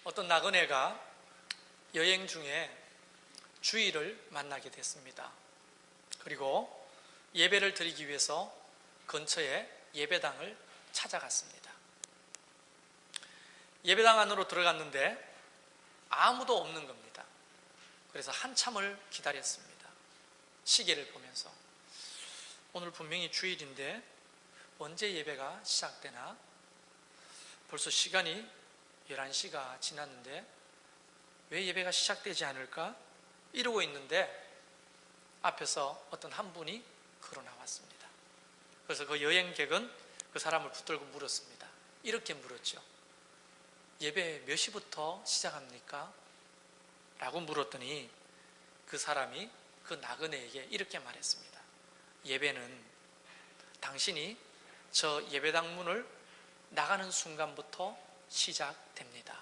어떤 나그네가 여행 중에 주일을 만나게 됐습니다. 그리고 예배를 드리기 위해서 근처에 예배당을 찾아갔습니다. 예배당 안으로 들어갔는데 아무도 없는 겁니다. 그래서 한참을 기다렸습니다. 시계를 보면서 오늘 분명히 주일인데 언제 예배가 시작되나? 벌써 시간이 11시가 지났는데 왜 예배가 시작되지 않을까? 이러고 있는데 앞에서 어떤 한 분이 걸어 나왔습니다. 그래서 그 여행객은 그 사람을 붙들고 물었습니다. 이렇게 물었죠. 예배 몇 시부터 시작합니까? 라고 물었더니 그 사람이 그 나그네에게 이렇게 말했습니다. 예배는 당신이 저 예배당 문을 나가는 순간부터 시작됩니다.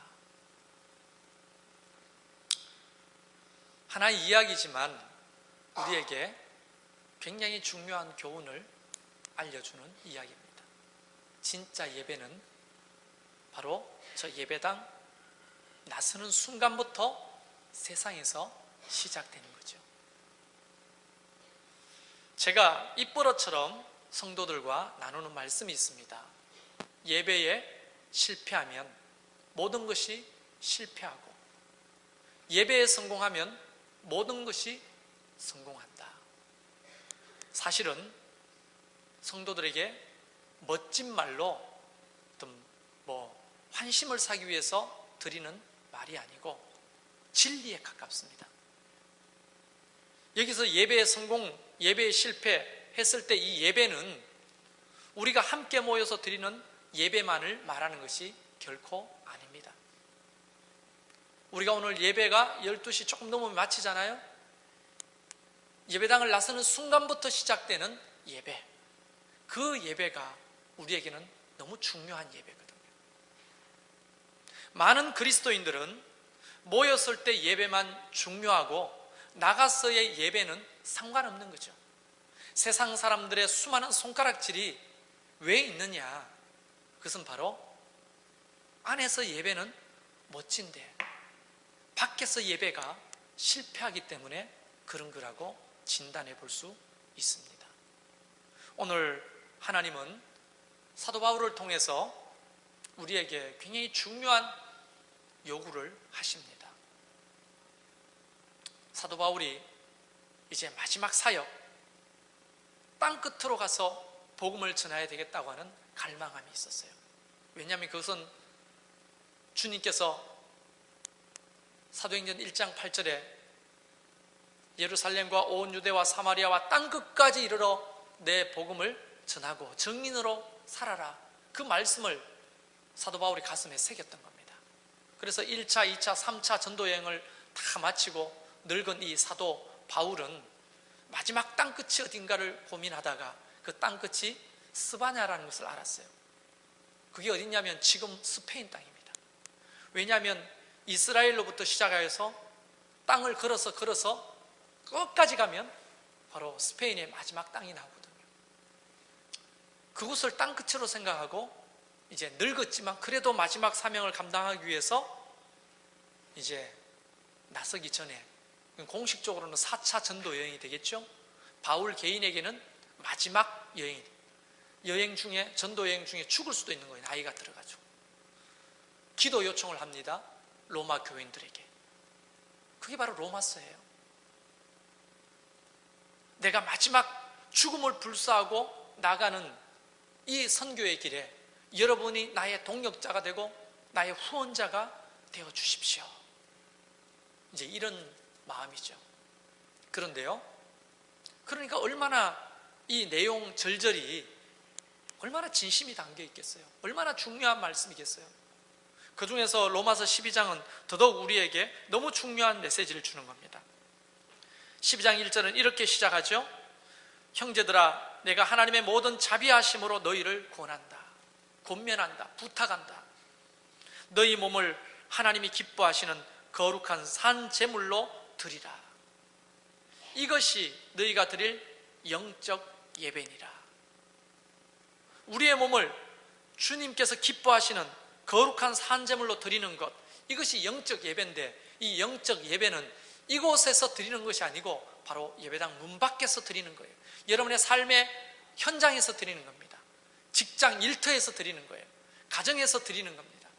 하나의 이야기지만 우리에게 굉장히 중요한 교훈을 알려주는 이야기입니다. 진짜 예배는 바로 저 예배당 나서는 순간부터 세상에서 시작되는 거죠. 제가 입버릇처럼 성도들과 나누는 말씀이 있습니다. 예배에 실패하면 모든 것이 실패하고 예배에 성공하면 모든 것이 성공한다. 사실은 성도들에게 멋진 말로 어떤 환심을 사기 위해서 드리는 말이 아니고 진리에 가깝습니다. 여기서 예배의 성공, 예배의 실패했을 때 이 예배는 우리가 함께 모여서 드리는 예배만을 말하는 것이 결코 아닙니다. 우리가 오늘 예배가 12시 조금 넘으면 마치잖아요. 예배당을 나서는 순간부터 시작되는 예배, 그 예배가 우리에게는 너무 중요한 예배거든요. 많은 그리스도인들은 모였을 때 예배만 중요하고 나가서의 예배는 상관없는 거죠. 세상 사람들의 수많은 손가락질이 왜 있느냐? 그것은 바로 안에서 예배는 멋진데 밖에서 예배가 실패하기 때문에 그런 거라고 진단해 볼 수 있습니다. 오늘 하나님은 사도 바울을 통해서 우리에게 굉장히 중요한 요구를 하십니다. 사도 바울이 이제 마지막 사역, 땅끝으로 가서 복음을 전해야 되겠다고 하는 갈망함이 있었어요. 왜냐하면 그것은 주님께서 사도행전 1장 8절에 예루살렘과 온 유대와 사마리아와 땅끝까지 이르러 내 복음을 전하고 증인으로 살아라, 그 말씀을 사도 바울이 가슴에 새겼던 겁니다. 그래서 1차, 2차, 3차 전도 여행을 다 마치고 늙은 이 사도 바울은 마지막 땅끝이 어딘가를 고민하다가 그 땅끝이 스바냐라는 것을 알았어요. 그게 어디냐면 지금 스페인 땅입니다. 왜냐하면 이스라엘로부터 시작해서 땅을 걸어서 끝까지 가면 바로 스페인의 마지막 땅이 나오거든요. 그곳을 땅끝으로 생각하고 이제 늙었지만 그래도 마지막 사명을 감당하기 위해서 이제 나서기 전에, 공식적으로는 4차 전도 여행이 되겠죠. 바울 개인에게는 마지막 여행 중에, 전도 여행 중에 죽을 수도 있는 거예요. 나이가 들어가지고. 기도 요청을 합니다. 로마 교인들에게. 그게 바로 로마서예요. 내가 마지막 죽음을 불사하고 나가는 이 선교의 길에 여러분이 나의 동역자가 되고 나의 후원자가 되어 주십시오. 이제 이런 마음이죠. 그런데요, 그러니까 얼마나 이 내용 절절히 얼마나 진심이 담겨 있겠어요. 얼마나 중요한 말씀이겠어요. 그 중에서 로마서 12장은 더더욱 우리에게 너무 중요한 메시지를 주는 겁니다. 12장 1절은 이렇게 시작하죠. 형제들아, 내가 하나님의 모든 자비하심으로 너희를 권한다, 권면한다, 부탁한다. 너희 몸을 하나님이 기뻐하시는 거룩한 산 제물로 드리라. 이것이 너희가 드릴 영적 예배니라. 우리의 몸을 주님께서 기뻐하시는 거룩한 산 제물로 드리는 것, 이것이 영적 예배인데, 이 영적 예배는 이곳에서 드리는 것이 아니고 바로 예배당 문 밖에서 드리는 거예요. 여러분의 삶의 현장에서 드리는 겁니다. 직장 일터에서 드리는 거예요. 가정에서 드리는 겁니다.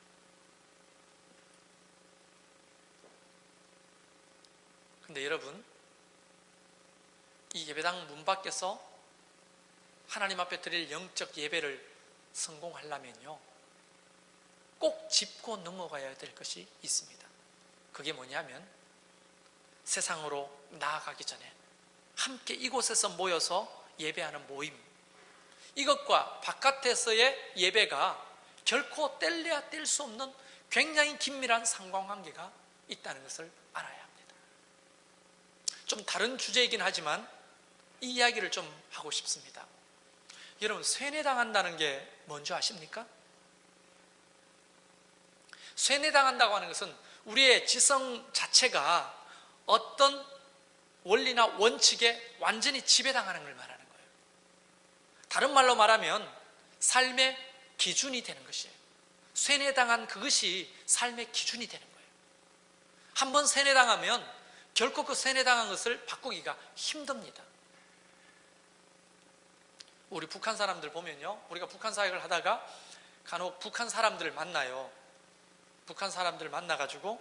근데 여러분, 이 예배당 문 밖에서 하나님 앞에 드릴 영적 예배를 성공하려면요, 꼭 짚고 넘어가야 될 것이 있습니다. 그게 뭐냐면, 세상으로 나아가기 전에 함께 이곳에서 모여서 예배하는 모임, 이것과 바깥에서의 예배가 결코 뗄래야 뗄 수 없는 굉장히 긴밀한 상관관계가 있다는 것을 알아야 합니다. 좀 다른 주제이긴 하지만 이 이야기를 좀 하고 싶습니다. 여러분, 쇠뇌당한다는 게 뭔지 아십니까? 쇠뇌당한다고 하는 것은 우리의 지성 자체가 어떤 원리나 원칙에 완전히 지배당하는 걸 말하는 거예요. 다른 말로 말하면 삶의 기준이 되는 것이에요. 쇠뇌당한 그것이 삶의 기준이 되는 거예요. 한번 쇠뇌당하면 결코 그 쇠뇌당한 것을 바꾸기가 힘듭니다. 우리 북한 사람들 보면요, 우리가 북한 사역을 하다가 간혹 북한 사람들을 만나요. 북한 사람들을 만나가지고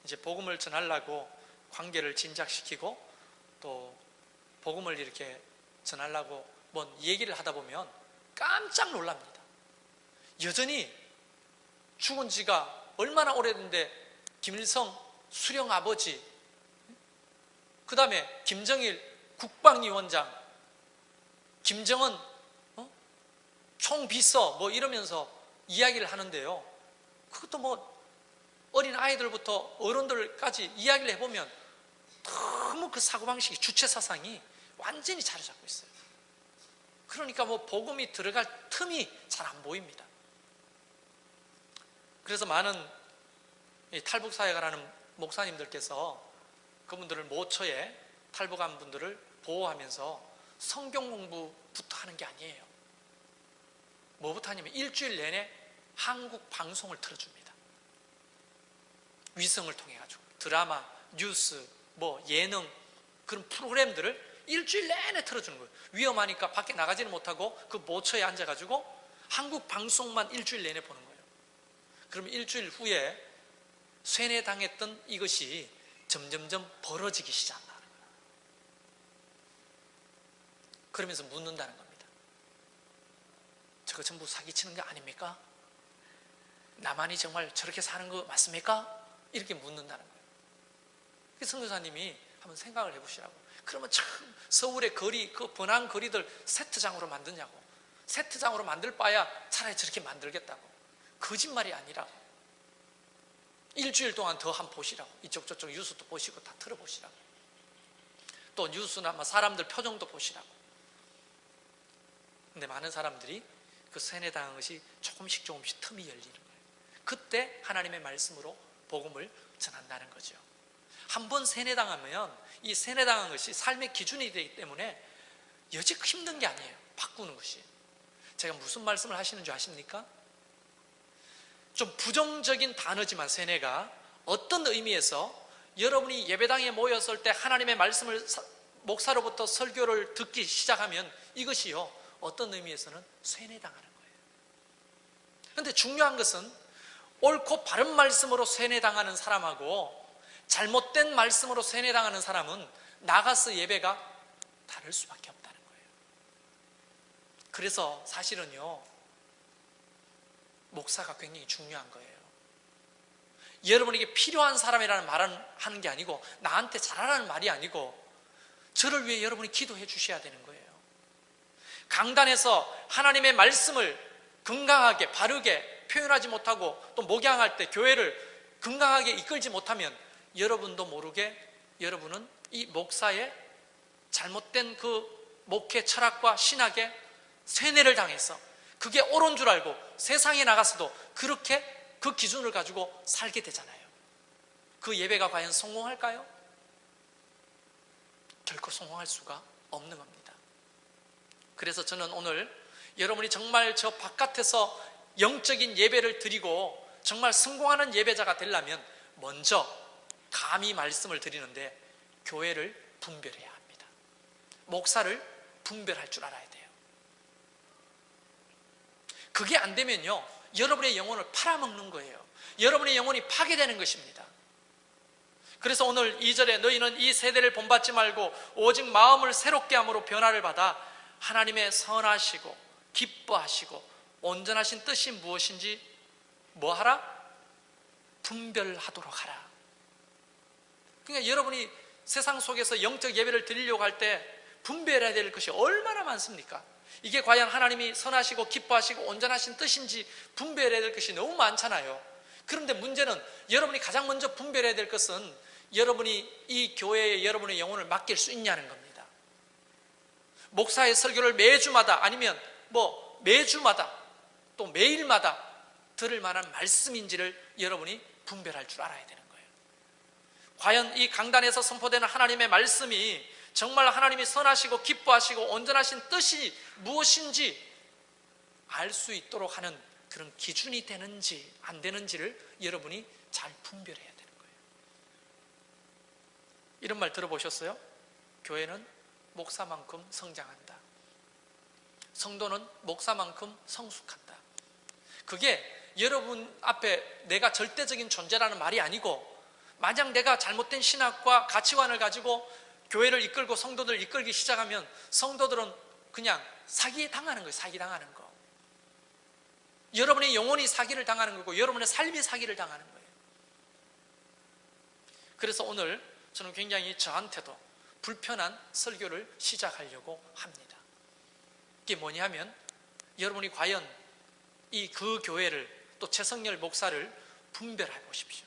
이제 복음을 전하려고 관계를 진작시키고 또 복음을 이렇게 전하려고 뭔 얘기를 하다 보면 깜짝 놀랍니다. 여전히 죽은 지가 얼마나 오래됐는데 김일성 수령 아버지, 그 다음에 김정일 국방위원장, 김정은 총비서 뭐 이러면서 이야기를 하는데요, 그것도 뭐 어린 아이들부터 어른들까지 이야기를 해보면 너무 그 사고방식이, 주체사상이 완전히 자리 잡고 있어요. 그러니까 뭐 복음이 들어갈 틈이 잘 안 보입니다. 그래서 많은 탈북사역을 하는 목사님들께서 그분들을 모처에 탈북한 분들을 보호하면서 성경 공부부터 하는 게 아니에요. 뭐부터 하냐면 일주일 내내 한국 방송을 틀어줍니다. 위성을 통해 가지고 드라마, 뉴스, 뭐 예능, 그런 프로그램들을 일주일 내내 틀어주는 거예요. 위험하니까 밖에 나가지는 못하고 그 모처에 앉아가지고 한국 방송만 일주일 내내 보는 거예요. 그러면 일주일 후에 쇠뇌당했던 이것이 점점점 벌어지기 시작한다는 거예요. 그러면서 묻는다는 겁니다. 저거 전부 사기치는 거 아닙니까? 나만이 정말 저렇게 사는 거 맞습니까? 이렇게 묻는다는 거예요. 선교사님이 한번 생각을 해보시라고. 그러면 참 서울의 거리, 그 번화한 거리들 세트장으로 만드냐고. 세트장으로 만들 바야 차라리 저렇게 만들겠다고. 거짓말이 아니라고. 일주일 동안 더 한번 보시라고. 이쪽 저쪽 뉴스도 보시고 다 틀어보시라고. 또 뉴스나 뭐 사람들 표정도 보시라고. 근데 많은 사람들이 그 쇠뇌당한 것이 조금씩 틈이 열리는 거예요. 그때 하나님의 말씀으로 복음을 전한다는 거죠. 한번 쇠뇌당하면 이 쇠뇌당한 것이 삶의 기준이 되기 때문에 여직 힘든 게 아니에요. 바꾸는 것이. 제가 무슨 말씀을 하시는 줄 아십니까? 좀 부정적인 단어지만 쇠뇌가 어떤 의미에서 여러분이 예배당에 모였을 때 하나님의 말씀을 목사로부터 설교를 듣기 시작하면 이것이요, 어떤 의미에서는 쇠뇌당하는 거예요. 그런데 중요한 것은 옳고 바른 말씀으로 쇠뇌당하는 사람하고 잘못된 말씀으로 쇠뇌당하는 사람은 나가서 예배가 다를 수밖에 없다는 거예요. 그래서 사실은요, 목사가 굉장히 중요한 거예요. 여러분에게 필요한 사람이라는 말은 하는 게 아니고, 나한테 잘하라는 말이 아니고, 저를 위해 여러분이 기도해 주셔야 되는 거예요. 강단에서 하나님의 말씀을 건강하게 바르게 표현하지 못하고 또 목양할 때 교회를 건강하게 이끌지 못하면 여러분도 모르게 여러분은 이 목사의 잘못된 그 목회 철학과 신학에 쇠뇌를 당해서 그게 옳은 줄 알고 세상에 나가서도 그렇게 그 기준을 가지고 살게 되잖아요. 그 예배가 과연 성공할까요? 결코 성공할 수가 없는 겁니다. 그래서 저는 오늘 여러분이 정말 저 바깥에서 영적인 예배를 드리고 정말 성공하는 예배자가 되려면 먼저 감히 말씀을 드리는데 교회를 분별해야 합니다. 목사를 분별할 줄 알아야 돼요. 그게 안 되면요, 여러분의 영혼을 팔아먹는 거예요. 여러분의 영혼이 파괴되는 것입니다. 그래서 오늘 2절에 너희는 이 세대를 본받지 말고 오직 마음을 새롭게 함으로 변화를 받아 하나님의 선하시고 기뻐하시고 온전하신 뜻이 무엇인지 뭐하라? 분별하도록 하라. 그러니까 여러분이 세상 속에서 영적 예배를 드리려고 할 때 분별해야 될 것이 얼마나 많습니까? 이게 과연 하나님이 선하시고 기뻐하시고 온전하신 뜻인지 분별해야 될 것이 너무 많잖아요. 그런데 문제는 여러분이 가장 먼저 분별해야 될 것은 여러분이 이 교회에 여러분의 영혼을 맡길 수 있냐는 겁니다. 목사의 설교를 매주마다 아니면 매주마다 또 매일마다 들을 만한 말씀인지를 여러분이 분별할 줄 알아야 되는 거예요. 과연 이 강단에서 선포되는 하나님의 말씀이 정말 하나님이 선하시고 기뻐하시고 온전하신 뜻이 무엇인지 알 수 있도록 하는 그런 기준이 되는지 안 되는지를 여러분이 잘 분별해야 되는 거예요. 이런 말 들어보셨어요? 교회는 목사만큼 성장한다. 성도는 목사만큼 성숙한다. 그게 여러분 앞에 내가 절대적인 존재라는 말이 아니고, 만약 내가 잘못된 신학과 가치관을 가지고 교회를 이끌고 성도들을 이끌기 시작하면 성도들은 그냥 사기 당하는 거예요. 사기 당하는 거. 여러분의 영혼이 사기를 당하는 거고 여러분의 삶이 사기를 당하는 거예요. 그래서 오늘 저는 굉장히 저한테도 불편한 설교를 시작하려고 합니다. 이게 뭐냐면 여러분이 과연 그 교회를 또 최성열 목사를 분별해 보십시오.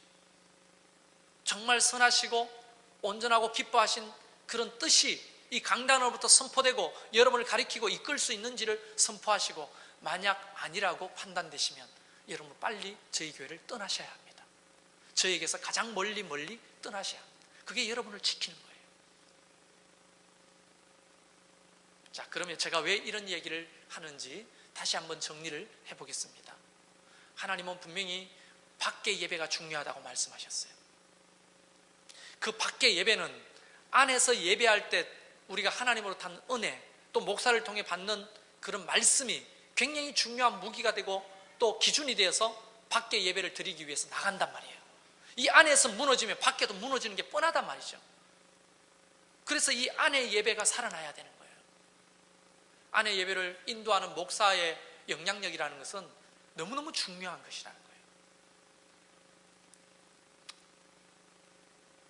정말 선하시고 온전하고 기뻐하신 그런 뜻이 이 강단으로부터 선포되고 여러분을 가리키고 이끌 수 있는지를 선포하시고, 만약 아니라고 판단되시면 여러분 빨리 저희 교회를 떠나셔야 합니다. 저에게서 가장 멀리 떠나셔야 합니다. 그게 여러분을 지키는 거예요. 자, 그러면 제가 왜 이런 얘기를 하는지 다시 한번 정리를 해보겠습니다. 하나님은 분명히 밖의 예배가 중요하다고 말씀하셨어요. 그 밖의 예배는 안에서 예배할 때 우리가 하나님으로 받는 은혜, 또 목사를 통해 받는 그런 말씀이 굉장히 중요한 무기가 되고 또 기준이 되어서 밖의 예배를 드리기 위해서 나간단 말이에요. 이 안에서 무너지면 밖에도 무너지는 게 뻔하단 말이죠. 그래서 이 안의 예배가 살아나야 되는 거예요. 안의 예배를 인도하는 목사의 영향력이라는 것은 너무너무 중요한 것이라는 거예요.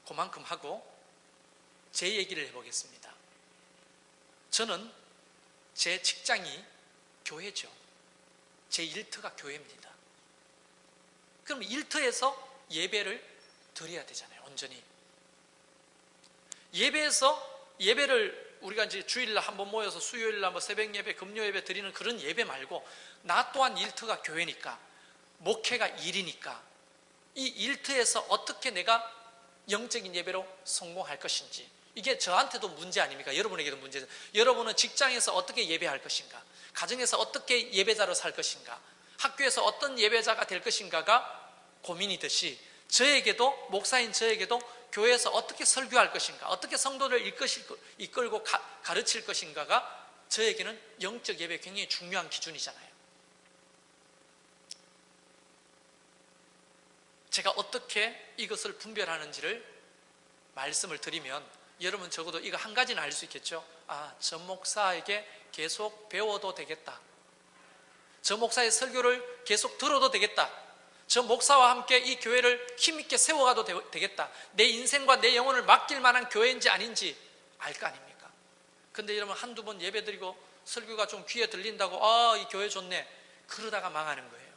그만큼 하고 제 얘기를 해보겠습니다. 저는 제 직장이 교회죠. 제 일터가 교회입니다. 그럼 일터에서 예배를 드려야 되잖아요. 온전히. 예배를 우리가 이제 주일날 한번 모여서 수요일날 새벽 예배, 금요 예배 드리는 그런 예배 말고, 나 또한 일터가 교회니까, 목회가 일이니까 이 일터에서 어떻게 내가 영적인 예배로 성공할 것인지, 이게 저한테도 문제 아닙니까? 여러분에게도 문제죠. 여러분은 직장에서 어떻게 예배할 것인가, 가정에서 어떻게 예배자로 살 것인가, 학교에서 어떤 예배자가 될 것인가가 고민이듯이 저에게도, 목사인 저에게도 교회에서 어떻게 설교할 것인가, 어떻게 성도를 이끌고 가르칠 것인가가 저에게는 영적 예배의 굉장히 중요한 기준이잖아요. 제가 어떻게 이것을 분별하는지를 말씀을 드리면 여러분 적어도 이거 한 가지는 알 수 있겠죠. 저 목사에게 계속 배워도 되겠다. 저 목사의 설교를 계속 들어도 되겠다. 저 목사와 함께 이 교회를 힘있게 세워가도 되겠다. 내 인생과 내 영혼을 맡길 만한 교회인지 아닌지 알 거 아닙니까? 근데 여러분 한두 번 예배 드리고 설교가 좀 귀에 들린다고 이 교회 좋네, 그러다가 망하는 거예요.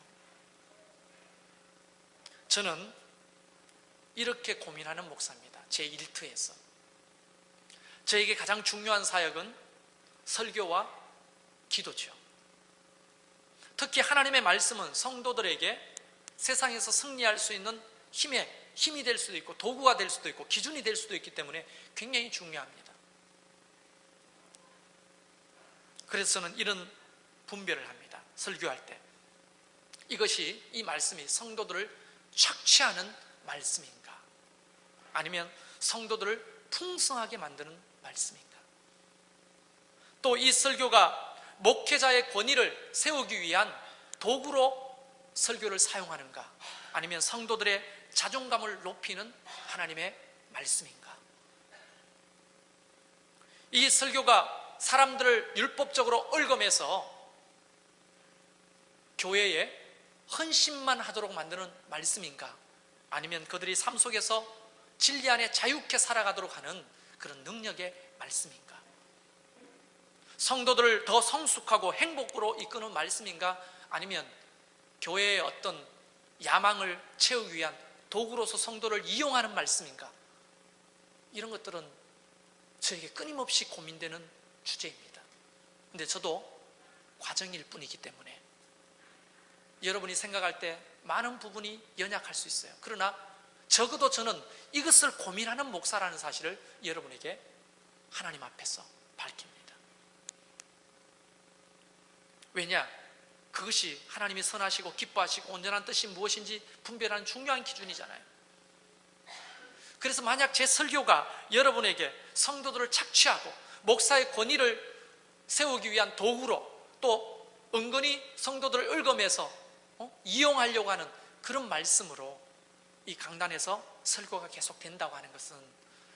저는 이렇게 고민하는 목사입니다. 제 일터에서 저에게 가장 중요한 사역은 설교와 기도죠. 특히 하나님의 말씀은 성도들에게 세상에서 승리할 수 있는 힘이 될 수도 있고 도구가 될 수도 있고 기준이 될 수도 있기 때문에 굉장히 중요합니다. 그래서 저는 이런 분별을 합니다. 설교할 때 이것이, 이 말씀이 성도들을 착취하는 말씀인가? 아니면 성도들을 풍성하게 만드는 말씀인가? 또 이 설교가 목회자의 권위를 세우기 위한 도구로 설교를 사용하는가? 아니면 성도들의 자존감을 높이는 하나님의 말씀인가? 이 설교가 사람들을 율법적으로 얽어매서 교회에 헌신만 하도록 만드는 말씀인가? 아니면 그들이 삶 속에서 진리 안에 자유케 살아가도록 하는 그런 능력의 말씀인가? 성도들을 더 성숙하고 행복으로 이끄는 말씀인가? 아니면 교회의 어떤 야망을 채우기 위한 도구로서 성도를 이용하는 말씀인가? 이런 것들은 저에게 끊임없이 고민되는 주제입니다. 근데 저도 과정일 뿐이기 때문에 여러분이 생각할 때 많은 부분이 연약할 수 있어요. 그러나 적어도 저는 이것을 고민하는 목사라는 사실을 여러분에게 하나님 앞에서 밝힙니다. 왜냐? 그것이 하나님이 선하시고 기뻐하시고 온전한 뜻이 무엇인지 분별하는 중요한 기준이잖아요. 그래서 만약 제 설교가 여러분에게 성도들을 착취하고 목사의 권위를 세우기 위한 도구로, 또 은근히 성도들을 얽어매서 이용하려고 하는 그런 말씀으로 이 강단에서 설교가 계속된다고 하는 것은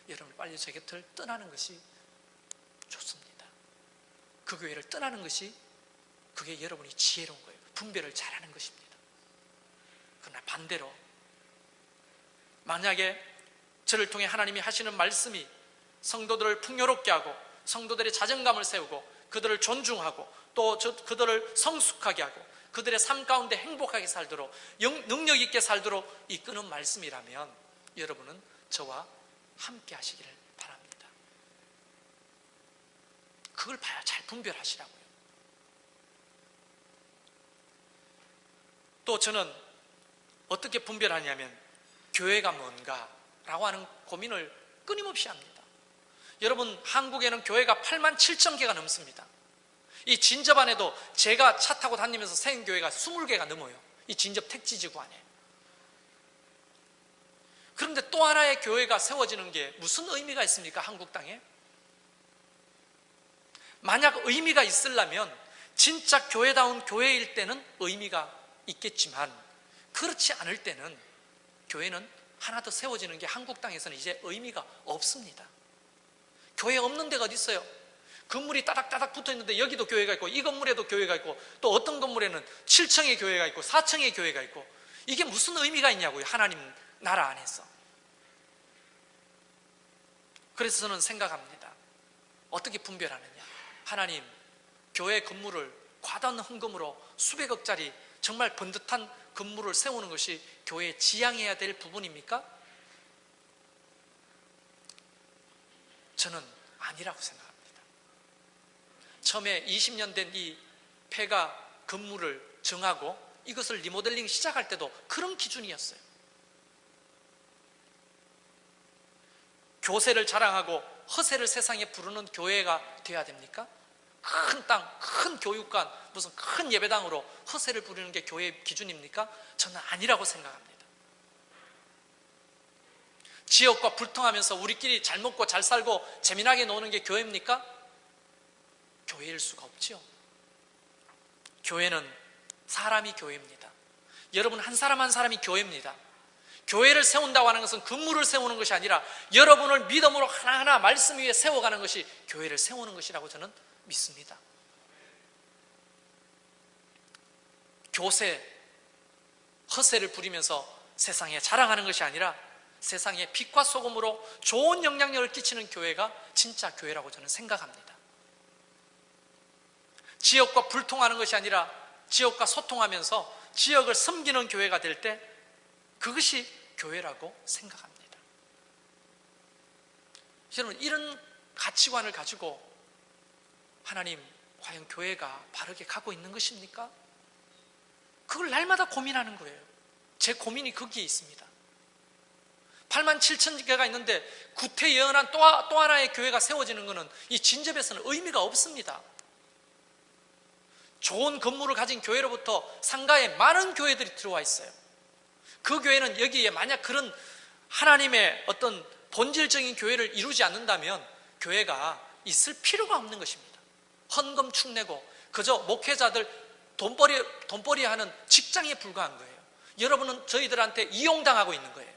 여러분 빨리 제 곁을 떠나는 것이 좋습니다. 그 교회를 떠나는 것이, 그게 여러분이 지혜로운 거예요. 분별을 잘하는 것입니다. 그러나 반대로 만약에 저를 통해 하나님이 하시는 말씀이 성도들을 풍요롭게 하고 성도들의 자존감을 세우고 그들을 존중하고 또 그들을 성숙하게 하고 그들의 삶 가운데 행복하게 살도록 능력 있게 살도록 이끄는 말씀이라면 여러분은 저와 함께 하시기를 바랍니다. 그걸 봐야 잘 분별하시라고요. 또 저는 어떻게 분별하냐면 교회가 뭔가 라고 하는 고민을 끊임없이 합니다. 여러분, 한국에는 교회가 8만 7천 개가 넘습니다. 이 진접 안에도 제가 차 타고 다니면서 세운 교회가 20개가 넘어요. 이 진접 택지지구 안에. 그런데 또 하나의 교회가 세워지는 게 무슨 의미가 있습니까? 한국 땅에? 만약 의미가 있으려면 진짜 교회다운 교회일 때는 의미가 있겠지만 그렇지 않을 때는 교회는 하나 더 세워지는 게 한국 땅에서는 이제 의미가 없습니다. 교회 없는 데가 어디 있어요? 건물이 따닥따닥 붙어 있는데 여기도 교회가 있고 이 건물에도 교회가 있고 또 어떤 건물에는 7층의 교회가 있고 4층의 교회가 있고 이게 무슨 의미가 있냐고요, 하나님 나라 안에서. 그래서 저는 생각합니다. 어떻게 분별하느냐? 하나님, 교회 건물을 과다한 헌금으로 수백억짜리 정말 번듯한 건물을 세우는 것이 교회에 지향해야 될 부분입니까? 저는 아니라고 생각합니다. 처음에 20년 된 이 폐가 건물을 정하고 이것을 리모델링 시작할 때도 그런 기준이었어요. 교세를 자랑하고 허세를 세상에 부르는 교회가 돼야 됩니까? 큰 땅, 큰 교육관, 무슨 큰 예배당으로 허세를 부르는 게 교회의 기준입니까? 저는 아니라고 생각합니다. 지역과 불통하면서 우리끼리 잘 먹고 잘 살고 재미나게 노는 게 교회입니까? 교회일 수가 없죠. 교회는 사람이 교회입니다. 여러분 한 사람 한 사람이 교회입니다. 교회를 세운다고 하는 것은 건물을 세우는 것이 아니라 여러분을 믿음으로 하나하나 말씀 위에 세워가는 것이 교회를 세우는 것이라고 저는 믿습니다. 교세, 허세를 부리면서 세상에 자랑하는 것이 아니라 세상에 빛과 소금으로 좋은 영향력을 끼치는 교회가 진짜 교회라고 저는 생각합니다. 지역과 불통하는 것이 아니라 지역과 소통하면서 지역을 섬기는 교회가 될 때 그것이 교회라고 생각합니다. 여러분, 이런 가치관을 가지고 하나님, 과연 교회가 바르게 가고 있는 것입니까? 그걸 날마다 고민하는 거예요. 제 고민이 거기에 있습니다. 8만 7천 개가 있는데 구태예언한 또 하나의 교회가 세워지는 것은 이 진접에서는 의미가 없습니다. 좋은 건물을 가진 교회로부터 상가에 많은 교회들이 들어와 있어요. 그 교회는 여기에 만약 그런 하나님의 어떤 본질적인 교회를 이루지 않는다면 교회가 있을 필요가 없는 것입니다. 헌금 축내고 그저 목회자들 돈벌이 하는 직장에 불과한 거예요. 여러분은 저희들한테 이용당하고 있는 거예요.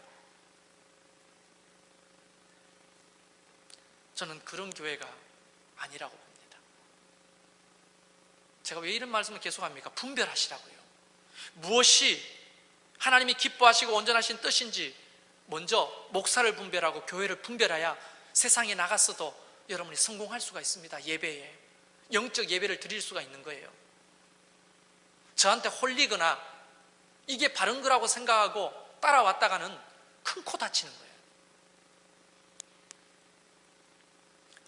저는 그런 교회가 아니라고 봅니다. 제가 왜 이런 말씀을 계속합니까? 분별하시라고요. 무엇이 하나님이 기뻐하시고 온전하신 뜻인지 먼저 목사를 분별하고 교회를 분별해야 세상에 나갔어도 여러분이 성공할 수가 있습니다. 예배에 영적 예배를 드릴 수가 있는 거예요. 저한테 홀리거나 이게 바른 거라고 생각하고 따라왔다가는 큰 코 다치는 거예요.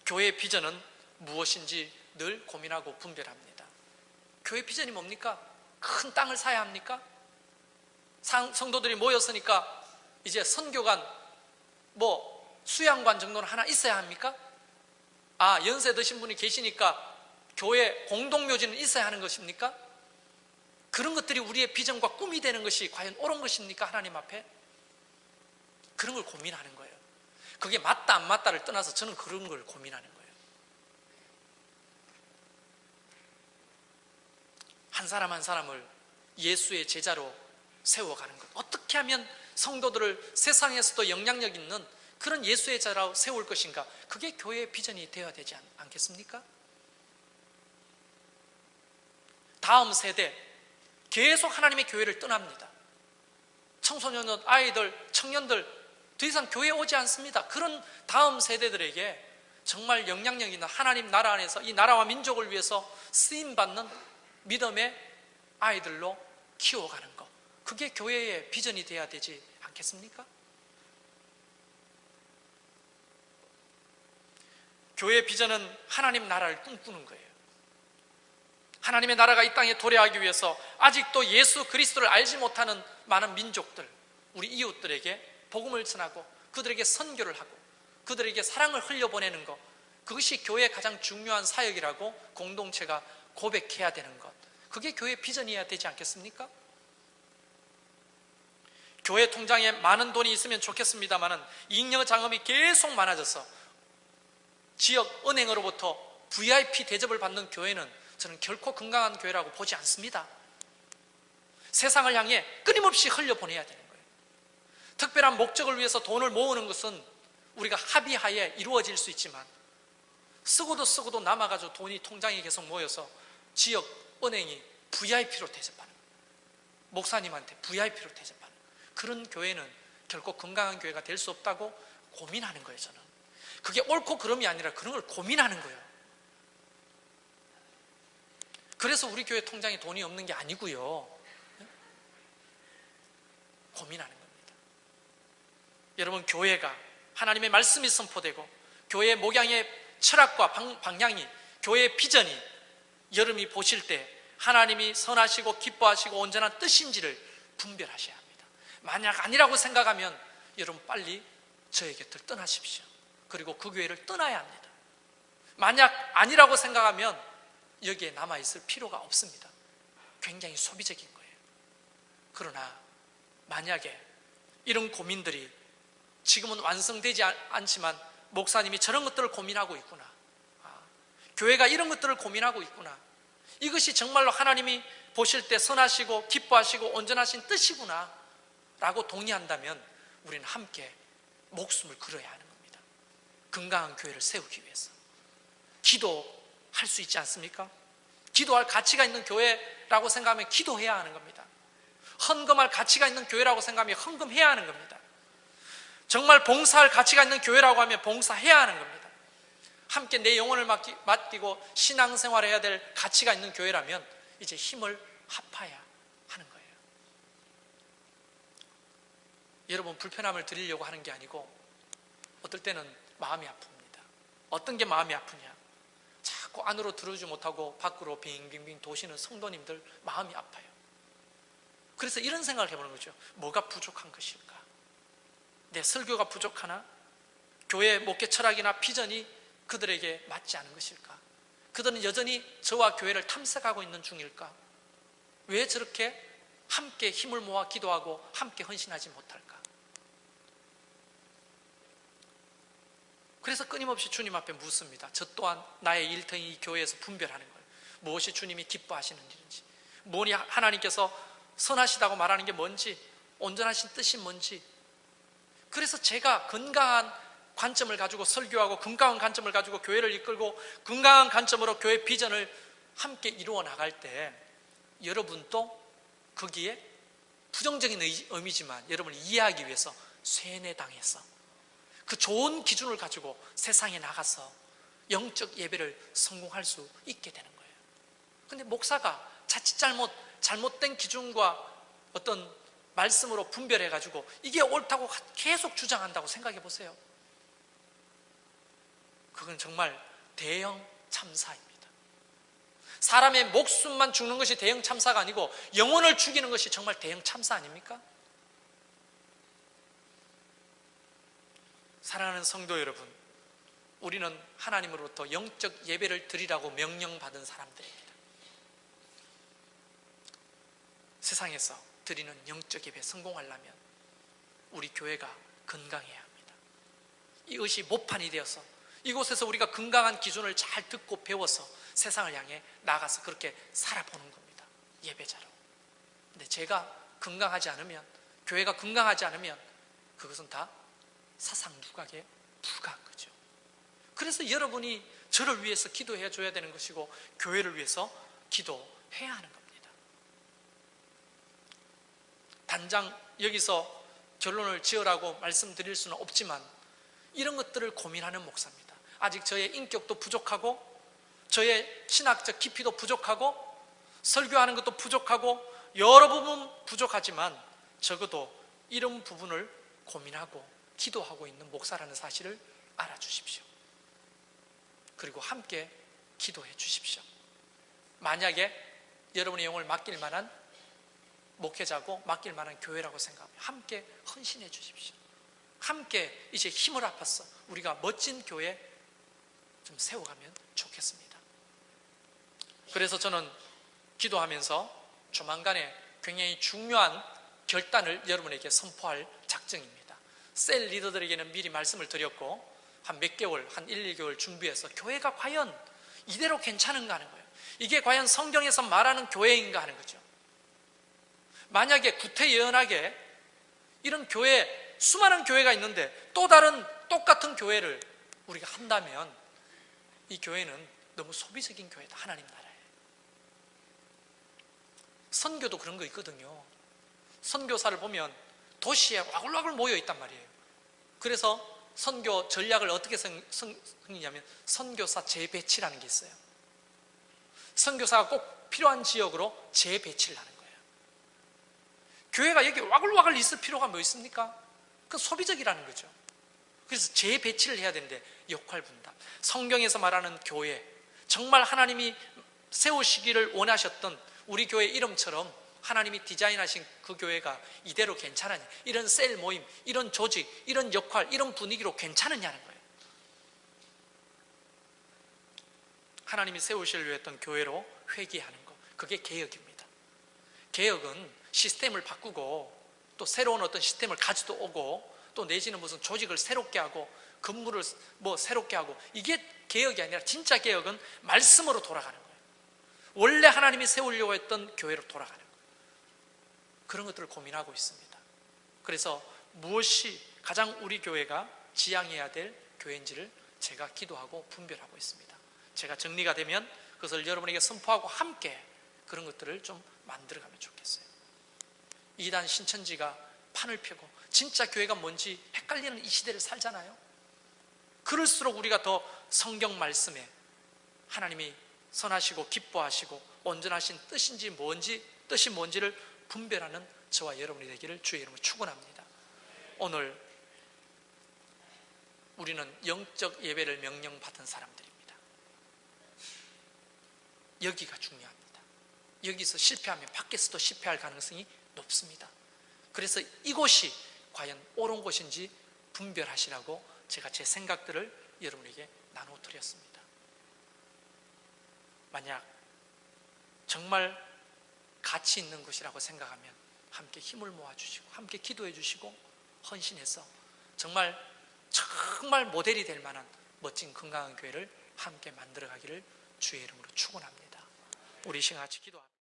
교회의 비전은 무엇인지 늘 고민하고 분별합니다. 교회 비전이 뭡니까? 큰 땅을 사야 합니까? 성도들이 모였으니까 이제 선교관, 수양관 정도는 하나 있어야 합니까? 연세 드신 분이 계시니까 교회 공동묘지는 있어야 하는 것입니까? 그런 것들이 우리의 비전과 꿈이 되는 것이 과연 옳은 것입니까? 하나님 앞에? 그런 걸 고민하는 거예요. 그게 맞다 안 맞다를 떠나서 저는 그런 걸 고민하는 거예요. 한 사람 한 사람을 예수의 제자로 세워가는 것, 어떻게 하면 성도들을 세상에서도 영향력 있는 그런 예수의 제자로 세울 것인가, 그게 교회의 비전이 되어야 되지 않겠습니까? 다음 세대 계속 하나님의 교회를 떠납니다. 청소년, 아이들, 청년들 더 이상 교회에 오지 않습니다. 그런 다음 세대들에게 정말 영향력 있는 하나님 나라 안에서 이 나라와 민족을 위해서 쓰임받는 믿음의 아이들로 키워가는 것, 그게 교회의 비전이 되어야 되지 않겠습니까? 교회의 비전은 하나님 나라를 꿈꾸는 거예요. 하나님의 나라가 이 땅에 도래하기 위해서 아직도 예수 그리스도를 알지 못하는 많은 민족들, 우리 이웃들에게 복음을 전하고 그들에게 선교를 하고 그들에게 사랑을 흘려보내는 것, 그것이 교회의 가장 중요한 사역이라고 공동체가 고백해야 되는 것, 그게 교회의 비전이어야 되지 않겠습니까? 교회 통장에 많은 돈이 있으면 좋겠습니다만 잉여 장엄이 계속 많아져서 지역 은행으로부터 VIP 대접을 받는 교회는 저는 결코 건강한 교회라고 보지 않습니다. 세상을 향해 끊임없이 흘려보내야 되는 거예요. 특별한 목적을 위해서 돈을 모으는 것은 우리가 합의하에 이루어질 수 있지만 쓰고도 남아가지고 돈이 통장에 계속 모여서 지역 은행이 VIP로 대접하는, 목사님한테 VIP로 대접하는 그런 교회는 결코 건강한 교회가 될 수 없다고 고민하는 거예요. 저는 그게 옳고 그름이 아니라 그런 걸 고민하는 거예요. 그래서 우리 교회 통장에 돈이 없는 게 아니고요, 고민하는 겁니다. 여러분, 교회가 하나님의 말씀이 선포되고 교회의 목양의 철학과 방향이, 교회의 비전이 여러분이 보실 때 하나님이 선하시고 기뻐하시고 온전한 뜻인지를 분별하셔야 합니다. 만약 아니라고 생각하면 여러분 빨리 저의 곁을 떠나십시오. 그리고 그 교회를 떠나야 합니다. 만약 아니라고 생각하면 여기에 남아있을 필요가 없습니다. 굉장히 소비적인 거예요. 그러나 만약에 이런 고민들이 지금은 완성되지 않지만 목사님이 저런 것들을 고민하고 있구나, 교회가 이런 것들을 고민하고 있구나, 이것이 정말로 하나님이 보실 때 선하시고 기뻐하시고 온전하신 뜻이구나 라고 동의한다면 우리는 함께 목숨을 걸어야 하는 겁니다. 건강한 교회를 세우기 위해서 기도할 수 있지 않습니까? 기도할 가치가 있는 교회라고 생각하면 기도해야 하는 겁니다. 헌금할 가치가 있는 교회라고 생각하면 헌금해야 하는 겁니다. 정말 봉사할 가치가 있는 교회라고 하면 봉사해야 하는 겁니다. 함께 내 영혼을 맡기고 신앙생활을 해야 될 가치가 있는 교회라면 이제 힘을 합해야 하는 거예요. 여러분, 불편함을 드리려고 하는 게 아니고 어떨 때는 마음이 아픕니다. 어떤 게 마음이 아프냐, 자꾸 안으로 들어오지 못하고 밖으로 빙빙빙 도시는 성도님들 마음이 아파요. 그래서 이런 생각을 해보는 거죠. 뭐가 부족한 것일까? 내 설교가 부족하나? 교회 목회 철학이나 비전이 그들에게 맞지 않은 것일까? 그들은 여전히 저와 교회를 탐색하고 있는 중일까? 왜 저렇게 함께 힘을 모아 기도하고 함께 헌신하지 못할까? 그래서 끊임없이 주님 앞에 묻습니다. 저 또한 나의 일터인 이 교회에서 분별하는 거예요. 무엇이 주님이 기뻐하시는 일인지, 무엇이 하나님께서 선하시다고 말하는 게 뭔지, 온전하신 뜻이 뭔지. 그래서 제가 건강한 관점을 가지고 설교하고, 건강한 관점을 가지고 교회를 이끌고, 건강한 관점으로 교회 비전을 함께 이루어 나갈 때 여러분도 거기에 부정적인 의미지만 여러분을 이해하기 위해서 세뇌당해서 그 좋은 기준을 가지고 세상에 나가서 영적 예배를 성공할 수 있게 되는 거예요. 근데 목사가 자칫 잘못된 기준과 어떤 말씀으로 분별해가지고 이게 옳다고 계속 주장한다고 생각해 보세요. 그건 정말 대형 참사입니다. 사람의 목숨만 죽는 것이 대형 참사가 아니고 영혼을 죽이는 것이 정말 대형 참사 아닙니까? 사랑하는 성도 여러분, 우리는 하나님으로부터 영적 예배를 드리라고 명령받은 사람들입니다. 세상에서 드리는 영적 예배 성공하려면 우리 교회가 건강해야 합니다. 이것이 모판이 되어서 이곳에서 우리가 건강한 기준을 잘 듣고 배워서 세상을 향해 나가서 그렇게 살아보는 겁니다. 예배자로. 근데 제가 건강하지 않으면, 교회가 건강하지 않으면 그것은 다 사상 누각에 불과한 거죠. 그래서 여러분이 저를 위해서 기도해 줘야 되는 것이고 교회를 위해서 기도해야 하는 겁니다. 단장 여기서 결론을 지으라고 말씀드릴 수는 없지만 이런 것들을 고민하는 목사입니다. 아직 저의 인격도 부족하고 저의 신학적 깊이도 부족하고 설교하는 것도 부족하고 여러 부분 부족하지만 적어도 이런 부분을 고민하고 기도하고 있는 목사라는 사실을 알아주십시오. 그리고 함께 기도해 주십시오. 만약에 여러분의 영혼을 맡길 만한 목회자고 맡길 만한 교회라고 생각하면 함께 헌신해 주십시오. 함께 이제 힘을 합해서 우리가 멋진 교회 좀 세워가면 좋겠습니다. 그래서 저는 기도하면서 조만간에 굉장히 중요한 결단을 여러분에게 선포할 작정입니다. 셀 리더들에게는 미리 말씀을 드렸고 한 몇 개월, 한 1, 2개월 준비해서 교회가 과연 이대로 괜찮은가 하는 거예요. 이게 과연 성경에서 말하는 교회인가 하는 거죠. 만약에 구태여연하게 이런 교회, 수많은 교회가 있는데 또 다른 똑같은 교회를 우리가 한다면 이 교회는 너무 소비적인 교회다. 하나님 나라에. 선교도 그런 거 있거든요. 선교사를 보면 도시에 와글와글 모여 있단 말이에요. 그래서 선교 전략을 어떻게 생기냐면 선교사 재배치라는 게 있어요. 선교사가 꼭 필요한 지역으로 재배치를 하는 거예요. 교회가 여기 와글와글 있을 필요가 뭐 있습니까? 그건 소비적이라는 거죠. 그래서 재배치를 해야 되는데 역할 분담. 성경에서 말하는 교회, 정말 하나님이 세우시기를 원하셨던 우리 교회 이름처럼 하나님이 디자인하신 그 교회가 이대로 괜찮으냐, 이런 셀 모임, 이런 조직, 이런 역할, 이런 분위기로 괜찮으냐는 거예요. 하나님이 세우시려고 했던 교회로 회귀하는 것, 그게 개혁입니다. 개혁은 시스템을 바꾸고 또 새로운 어떤 시스템을 가지고 오고 또 내지는 무슨 조직을 새롭게 하고 건물을 뭐 새롭게 하고, 이게 개혁이 아니라 진짜 개혁은 말씀으로 돌아가는 거예요. 원래 하나님이 세우려고 했던 교회로 돌아가는 거예요. 그런 것들을 고민하고 있습니다. 그래서 무엇이 가장 우리 교회가 지향해야 될 교회인지를 제가 기도하고 분별하고 있습니다. 제가 정리가 되면 그것을 여러분에게 선포하고 함께 그런 것들을 좀 만들어가면 좋겠어요. 이단 신천지가 판을 펴고 진짜 교회가 뭔지 헷갈리는 이 시대를 살잖아요. 그럴수록 우리가 더 성경 말씀에 하나님이 선하시고 기뻐하시고 온전하신 뜻이 뭔지를 분별하는 저와 여러분이 되기를 주의 이름으로 축원합니다. 오늘 우리는 영적 예배를 명령받은 사람들입니다. 여기가 중요합니다. 여기서 실패하면 밖에서도 실패할 가능성이 높습니다. 그래서 이곳이 과연 옳은 곳인지 분별하시라고 제가 제 생각들을 여러분에게 나눠드렸습니다. 만약 정말 가치 있는 것이라고 생각하면 함께 힘을 모아주시고 함께 기도해 주시고 헌신해서 정말 모델이 될 만한 멋진 건강한 교회를 함께 만들어가기를 주의 이름으로 축원합니다. 우리 이 시간 같이 기도합니다.